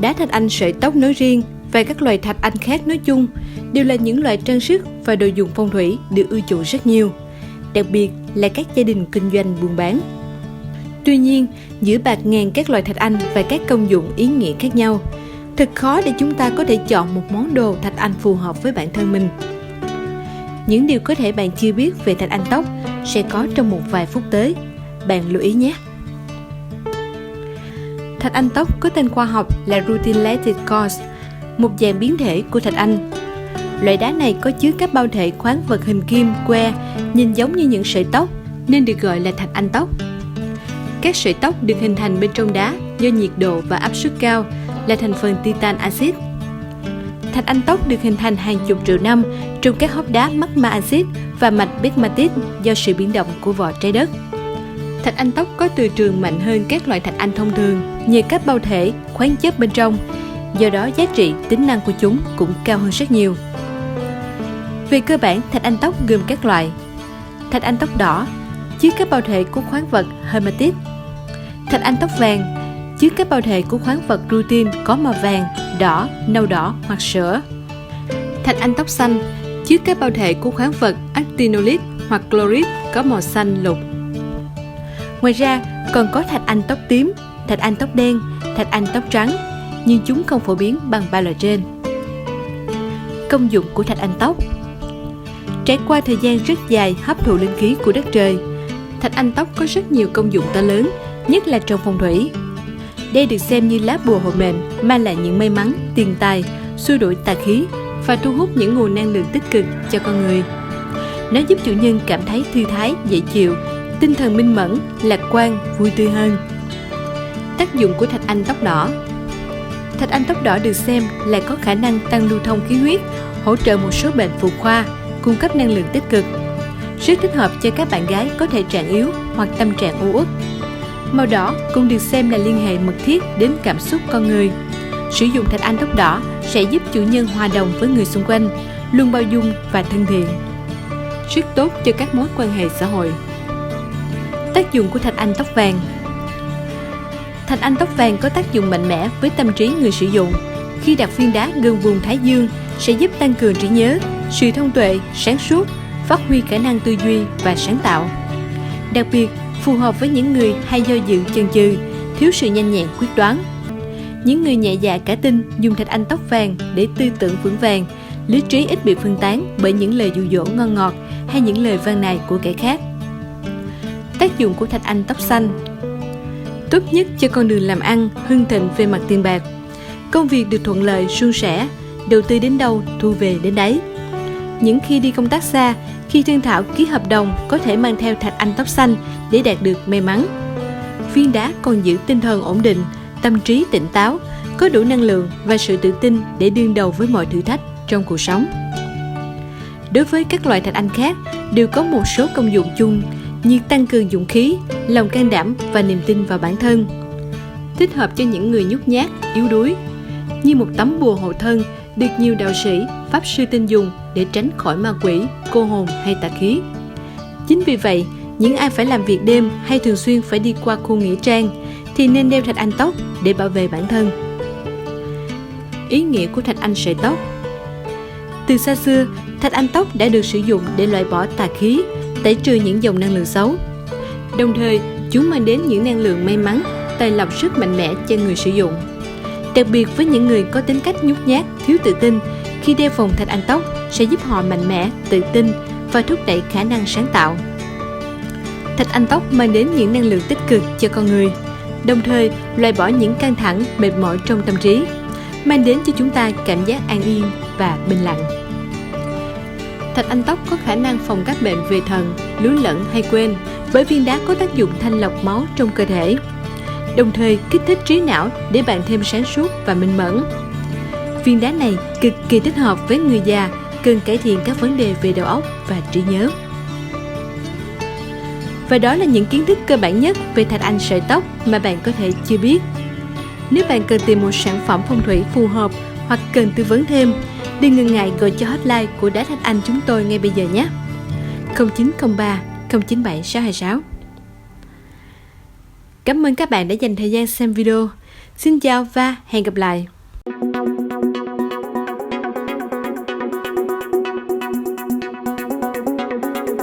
Đá thạch anh sợi tóc nói riêng và các loài thạch anh khác nói chung đều là những loại trang sức và đồ dùng phong thủy được ưa chuộng rất nhiều, đặc biệt là các gia đình kinh doanh buôn bán. Tuy nhiên, giữa bạt ngàn các loại thạch anh và các công dụng ý nghĩa khác nhau, thật khó để chúng ta có thể chọn một món đồ thạch anh phù hợp với bản thân mình. Những điều có thể bạn chưa biết về thạch anh tóc sẽ có trong một vài phút tới. Bạn lưu ý nhé! Thạch anh tóc có tên khoa học là Rutilated quartz, một dạng biến thể của thạch anh. Loại đá này có chứa các bao thể khoáng vật hình kim, que, nhìn giống như những sợi tóc nên được gọi là thạch anh tóc. Các sợi tóc được hình thành bên trong đá do nhiệt độ và áp suất cao là thành phần titan axit. Thạch anh tóc được hình thành hàng chục triệu năm trong các hốc đá magma axit và mạch pegmatite do sự biến động của vỏ trái đất. Thạch anh tóc có từ trường mạnh hơn các loại thạch anh thông thường nhờ các bao thể khoáng chất bên trong, do đó giá trị tính năng của chúng cũng cao hơn rất nhiều. Về cơ bản, thạch anh tóc gồm các loại: thạch anh tóc đỏ chứa các bao thể của khoáng vật hematite, thạch anh tóc vàng chứa các bao thể của khoáng vật rutin có màu vàng, đỏ, nâu đỏ hoặc sữa, thạch anh tóc xanh chứa các bao thể của khoáng vật actinolite hoặc chlorite có màu xanh lục. Ngoài ra còn có thạch anh tóc tím, thạch anh tóc đen, thạch anh tóc trắng, nhưng chúng không phổ biến bằng ba loại trên. Công dụng của thạch anh tóc: trải qua thời gian rất dài hấp thụ linh khí của đất trời, thạch anh tóc có rất nhiều công dụng to lớn, nhất là trong phong thủy. Đây được xem như lá bùa hộ mệnh, mang lại những may mắn, tiền tài, xua đuổi tà khí và thu hút những nguồn năng lượng tích cực cho con người. Nó giúp chủ nhân cảm thấy thư thái, dễ chịu, tinh thần minh mẫn, lạc quan, vui tươi hơn. Tác dụng của thạch anh tóc đỏ: thạch anh tóc đỏ được xem là có khả năng tăng lưu thông khí huyết, hỗ trợ một số bệnh phụ khoa, cung cấp năng lượng tích cực. Rất thích hợp cho các bạn gái có thể trạng yếu hoặc tâm trạng u uất. Màu đỏ cũng được xem là liên hệ mật thiết đến cảm xúc con người. Sử dụng thạch anh tóc đỏ sẽ giúp chủ nhân hòa đồng với người xung quanh, luôn bao dung và thân thiện. Rất tốt cho các mối quan hệ xã hội. Tác dụng của thạch anh tóc vàng: thạch anh tóc vàng có tác dụng mạnh mẽ với tâm trí người sử dụng. Khi đặt viên đá gần vùng thái dương sẽ giúp tăng cường trí nhớ, sự thông tuệ, sáng suốt, phát huy khả năng tư duy và sáng tạo. Đặc biệt phù hợp với những người hay do dự chần chừ, thiếu sự nhanh nhẹn quyết đoán. Những người nhẹ dạ cả tin dùng thạch anh tóc vàng để tư tưởng vững vàng, lý trí ít bị phân tán bởi những lời dụ dỗ ngon ngọt hay những lời van nài của kẻ khác. Tác dụng của thạch anh tóc xanh: tốt nhất cho con đường làm ăn, hưng thịnh về mặt tiền bạc. Công việc được thuận lợi, suôn sẻ, đầu tư đến đâu, thu về đến đấy. Những khi đi công tác xa, khi thương thảo ký hợp đồng có thể mang theo thạch anh tóc xanh để đạt được may mắn. Viên đá còn giữ tinh thần ổn định, tâm trí tỉnh táo, có đủ năng lượng và sự tự tin để đương đầu với mọi thử thách trong cuộc sống. Đối với các loại thạch anh khác đều có một số công dụng chung như tăng cường dũng khí, lòng can đảm và niềm tin vào bản thân. Thích hợp cho những người nhút nhát, yếu đuối, như một tấm bùa hộ thân được nhiều đạo sĩ, pháp sư tin dùng để tránh khỏi ma quỷ, cô hồn hay tà khí. Chính vì vậy, những ai phải làm việc đêm hay thường xuyên phải đi qua khu nghĩa trang thì nên đeo thạch anh tóc để bảo vệ bản thân. Ý nghĩa của thạch anh sợi tóc: từ xa xưa, thạch anh tóc đã được sử dụng để loại bỏ tà khí, tẩy trừ những dòng năng lượng xấu. Đồng thời, chúng mang đến những năng lượng may mắn, tài lộc rất mạnh mẽ cho người sử dụng. Đặc biệt với những người có tính cách nhút nhát, thiếu tự tin, khi đeo vòng thạch anh tóc sẽ giúp họ mạnh mẽ, tự tin và thúc đẩy khả năng sáng tạo. Thạch anh tóc mang đến những năng lượng tích cực cho con người, đồng thời loại bỏ những căng thẳng, mệt mỏi trong tâm trí, mang đến cho chúng ta cảm giác an yên và bình lặng. Thạch anh tóc có khả năng phòng các bệnh về thận, lún lẫn hay quên, bởi viên đá có tác dụng thanh lọc máu trong cơ thể, đồng thời kích thích trí não để bạn thêm sáng suốt và minh mẫn. Viên đá này cực kỳ thích hợp với người già cần cải thiện các vấn đề về đầu óc và trí nhớ. Và đó là những kiến thức cơ bản nhất về thạch anh sợi tóc mà bạn có thể chưa biết. Nếu bạn cần tìm một sản phẩm phong thủy phù hợp hoặc cần tư vấn thêm, đừng ngần ngại gọi cho hotline của Đá Thạch Anh chúng tôi ngay bây giờ nhé. 0903 097 626. Cảm ơn các bạn đã dành thời gian xem video. Xin chào và hẹn gặp lại!